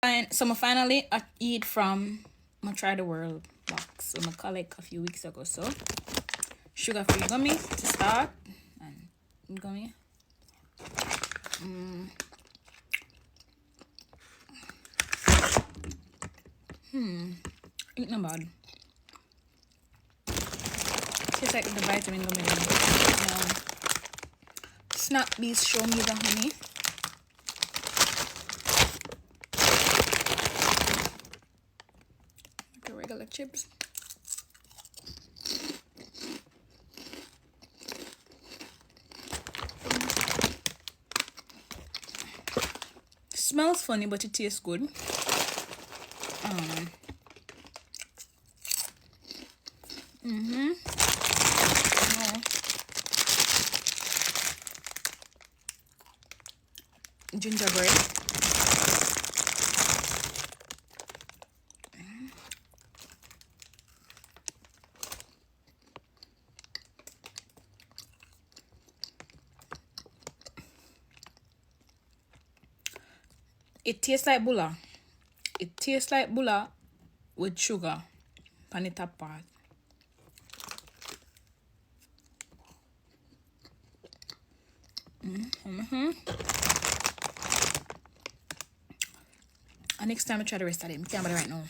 And so I finally eat from I try the world box. So I collect a few weeks ago. So sugar-free gummy to start. And gummy. Ain't no bad. Tastes like the vitamin gummy. No. Snap these, show me the honey. Like regular chips. Smells funny, but it tastes good. Gingerbread. It tastes like bulla. It tastes like bulla with sugar on the top part. And next time I try the rest of them. Can't buy it right now.